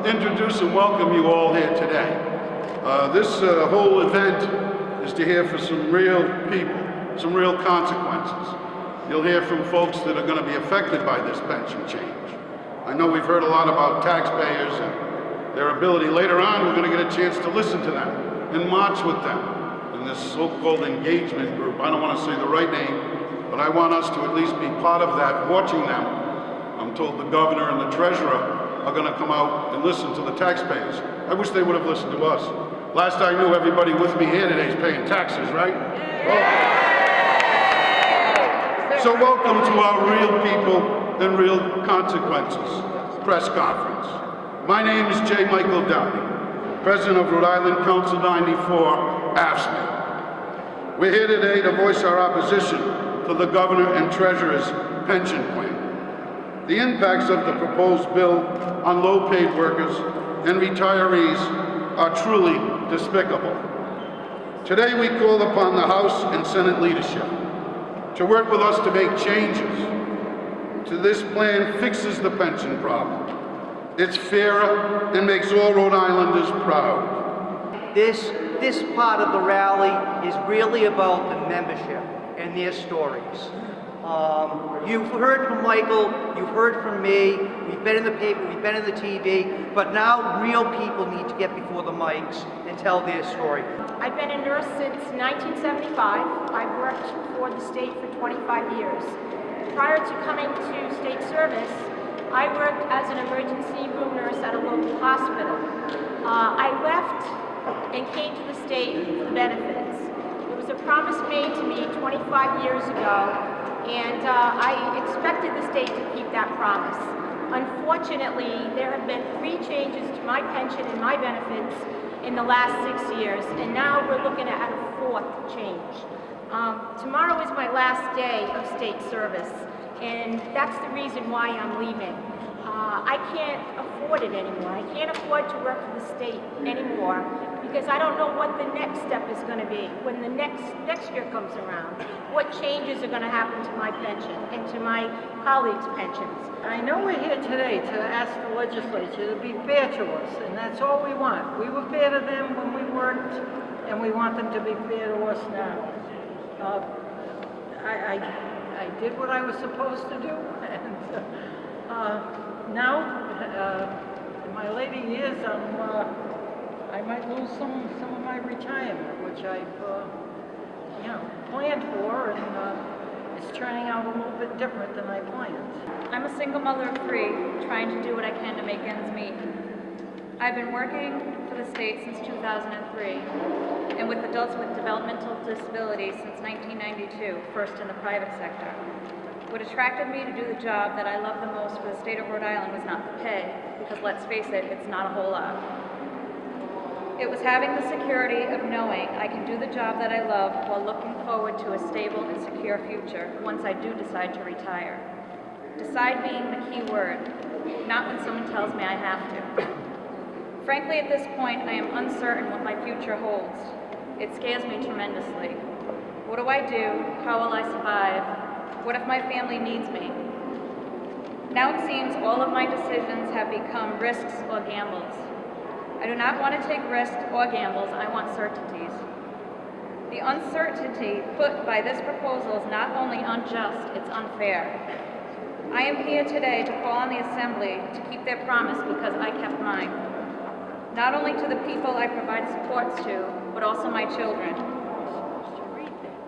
introduce and welcome you all here today. This whole event is to hear from some real people, some real consequences. You'll hear from folks that are going to be affected by this pension change. I know we've heard a lot about taxpayers and their ability. Later on, we're going to get a chance to listen to them and march with them in this so-called engagement group. I don't want to say the right name, but I want us to at least be part of that, watching them. I'm told the governor and the treasurer are going to come out and listen to the taxpayers. I wish they would have listened to us. Last I knew, everybody with me here today is paying taxes, right? Yeah. So welcome to our Real People and Real Consequences press conference. My name is J. Michael Downey, President of Rhode Island Council 94, AFSCME. We're here today to voice our opposition to the Governor and Treasurer's pension plan. The impacts of the proposed bill on low-paid workers and retirees are truly despicable. Today we call upon the House and Senate leadership to work with us to make changes to this plan. Fixes the pension problem. It's fairer and makes all Rhode Islanders proud. This part of the rally is really about the membership and their stories. You've heard from Michael, you've heard from me, we've been in the paper, we've been in the TV, but now real people need to get before the mics and tell their story. I've been a nurse since 1975. I've worked for the state for 25 years. Prior to coming to state service, I worked as an emergency room nurse at a local hospital. I left and came to the state for the benefits. It was a promise made to me 25 years ago, and I expected the state to keep that promise. Unfortunately, there have been 3 changes to my pension and my benefits in the last 6 years, and now we're looking at a 4th change. Tomorrow is my last day of state service, and that's the reason why I'm leaving. I can't afford it anymore. I can't afford to work for the state anymore because I don't know what the next step is going to be when the next year comes around. What changes are going to happen to my pension and to my colleagues' pensions. I know we're here today to ask the legislature to be fair to us, and that's all we want. We were fair to them when we worked, and we want them to be fair to us now. I did what I was supposed to do, and now, in my later years, I might lose some of my retirement, which I've planned for, and it's turning out a little bit different than I planned. I'm a single mother of 3, trying to do what I can to make ends meet. I've been working for the state since 2003, and with adults with developmental disabilities since 1992, first in the private sector. What attracted me to do the job that I love the most for the state of Rhode Island was not the pay, because let's face it, it's not a whole lot. It was having the security of knowing I can do the job that I love while looking forward to a stable and secure future once I do decide to retire. Decide being the key word, not when someone tells me I have to. Frankly, at this point, I am uncertain what my future holds. It scares me tremendously. What do I do? How will I survive? What if my family needs me? Now it seems all of my decisions have become risks or gambles. I do not want to take risks or gambles, I want certainties. The uncertainty put by this proposal is not only unjust, it's unfair. I am here today to call on the Assembly to keep their promise because I kept mine. Not only to the people I provide supports to, but also my children.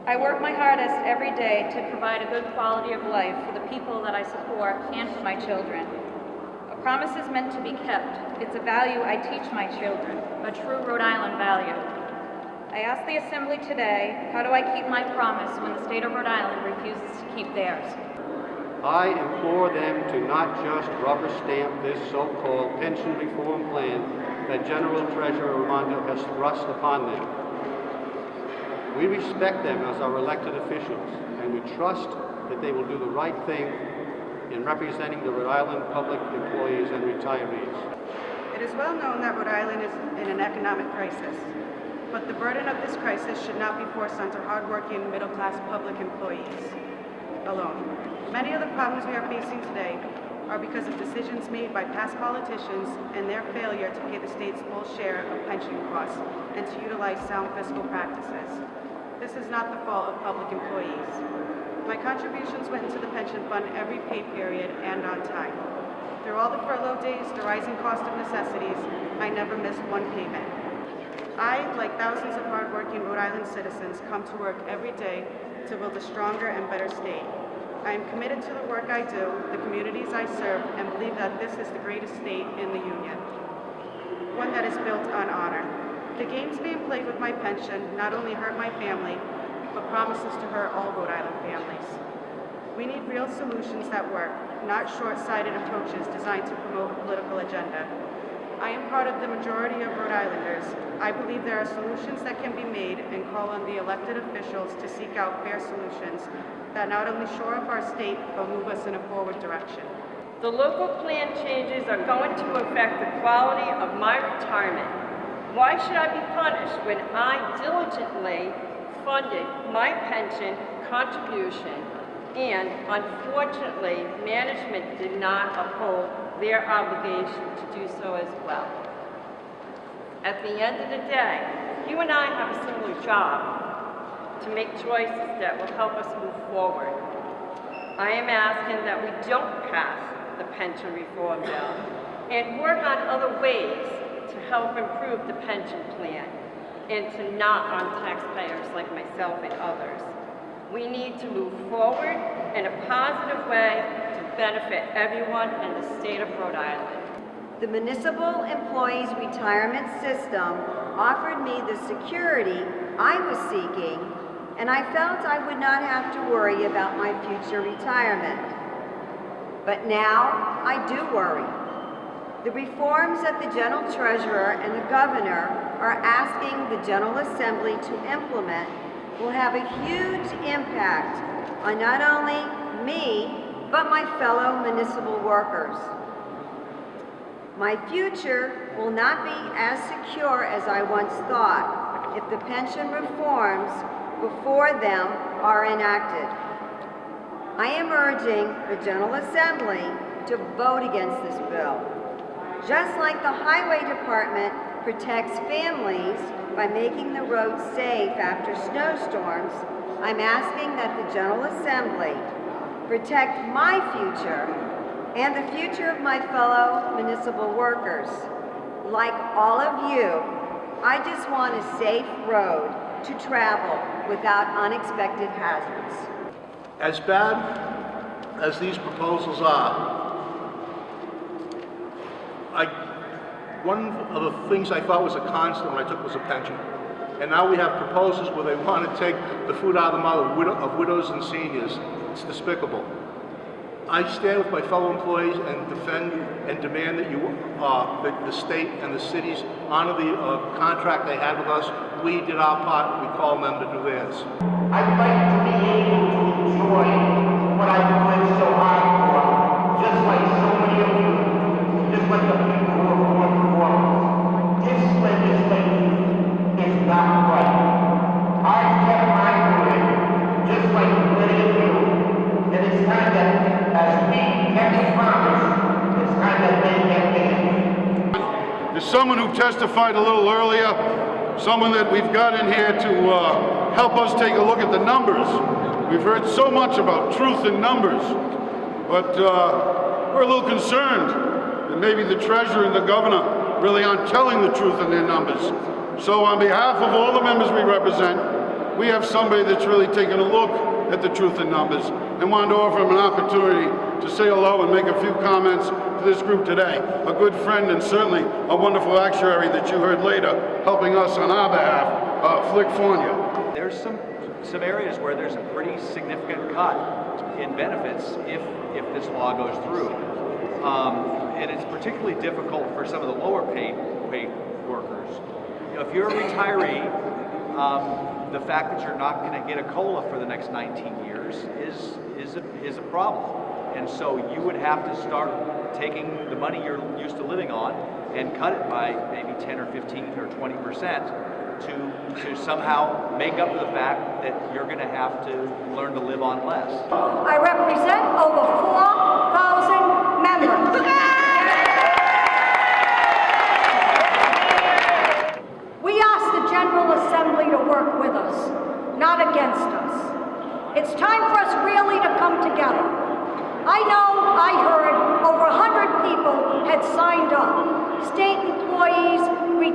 I work my hardest every day to provide a good quality of life for the people that I support and for my children. A promise is meant to be kept. It's a value I teach my children, a true Rhode Island value. I ask the Assembly today, how do I keep my promise when the state of Rhode Island refuses to keep theirs? I implore them to not just rubber stamp this so-called pension reform plan that General Treasurer Raimondo has thrust upon them. We respect them as our elected officials, and we trust that they will do the right thing in representing the Rhode Island public employees and retirees. It is well known that Rhode Island is in an economic crisis, but the burden of this crisis should not be forced onto hardworking, middle-class public employees alone. Many of the problems we are facing today are because of decisions made by past politicians and their failure to pay the state's full share of pension costs and to utilize sound fiscal practices. This is not the fault of public employees. My contributions went into the pension fund every pay period and on time. Through all the furlough days, the rising cost of necessities, I never missed one payment. I, like thousands of hardworking Rhode Island citizens, come to work every day to build a stronger and better state. I am committed to the work I do, the communities I serve, and believe that this is the greatest state in the Union, one that is built on honor. The games being played with my pension not only hurt my family, but promises to hurt all Rhode Island families. We need real solutions that work, not short-sighted approaches designed to promote a political agenda. I am part of the majority of Rhode Islanders. I believe there are solutions that can be made and call on the elected officials to seek out fair solutions that not only shore up our state, but move us in a forward direction. The local plan changes are going to affect the quality of my retirement. Why should I be punished when I diligently funded my pension contribution and unfortunately management did not uphold their obligation to do so as well? At the end of the day, you and I have a similar job to make choices that will help us move forward. I am asking that we don't pass the pension reform bill and work on other ways to help improve the pension plan and to not on taxpayers like myself and others. We need to move forward in a positive way to benefit everyone in the state of Rhode Island. The Municipal Employees Retirement System offered me the security I was seeking, and I felt I would not have to worry about my future retirement. But now I do worry. The reforms that the General Treasurer and the Governor are asking the General Assembly to implement will have a huge impact on not only me, but my fellow municipal workers. My future will not be as secure as I once thought if the pension reforms before them are enacted. I am urging the General Assembly to vote against this bill. Just like the Highway Department protects families by making the roads safe after snowstorms, I'm asking that the General Assembly protect my future and the future of my fellow municipal workers. Like all of you, I just want a safe road to travel without unexpected hazards. As bad as these proposals are, one of the things I thought was a constant when I took was a pension. And now we have proposals where they want to take the food out of the mouth of widows and seniors. It's despicable. I stand with my fellow employees and defend and demand that that the state and the cities honor the contract they had with us. We did our part, we call them to do theirs. I'd like to be able to enjoy what I've worked so hard for, just like so many of you, just like the people who have worked for. This legislation is not right. I've kept my word, just like many of you, and it's time that as we kept the promise, it's time that they get paid. There's someone who testified a little earlier, someone that we've got in here to help us take a look at the numbers. We've heard so much about truth in numbers, but we're a little concerned that maybe the treasurer and the governor really aren't telling the truth in their numbers. So on behalf of all the members we represent, we have somebody that's really taken a look at the truth in numbers and wanted to offer him an opportunity to say hello and make a few comments to this group today. A good friend and certainly a wonderful actuary that you heard later helping us on our behalf, Flick Fournier. There's some areas where there's a pretty significant cut in benefits if this law goes through. And it's particularly difficult for some of the lower paid workers. You know, if you're a retiree, the fact that you're not going to get a COLA for the next 19 years is a problem. And so you would have to start taking the money you're used to living on and cut it by maybe 10 or 15 or 20% to somehow make up for the fact that you're going to have to learn to live on less. I represent over 4,000 members.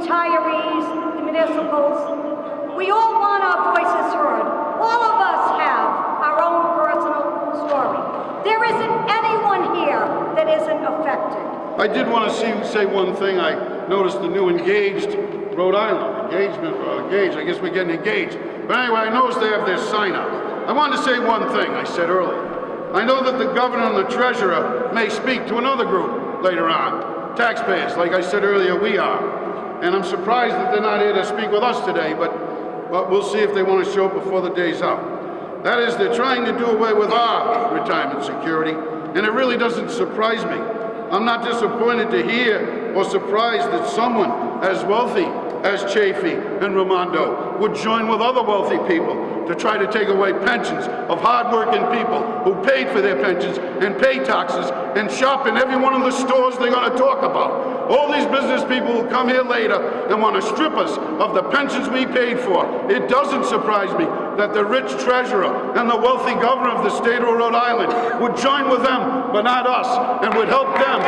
retirees, the municipals. We all want our voices heard. All of us have our own personal story. There isn't anyone here that isn't affected. I did want to say one thing. I noticed the new Engaged Rhode Island. Engaged. I guess we're getting engaged. But anyway, I noticed they have their sign up. I wanted to say one thing I said earlier. I know that the governor and the treasurer may speak to another group later on. Taxpayers, like I said earlier, we are. And I'm surprised that they're not here to speak with us today, but we'll see if they want to show up before the day's up. That is, they're trying to do away with our retirement security, and it really doesn't surprise me. I'm not disappointed to hear or surprised that someone as wealthy as Chafee and Raimondo would join with other wealthy people to try to take away pensions of hard-working people who paid for their pensions and pay taxes and shop in every one of the stores they're going to talk about. All these business people will come here later and want to strip us of the pensions we paid for. It doesn't surprise me that the rich treasurer and the wealthy governor of the state of Rhode Island would join with them, but not us, and would help them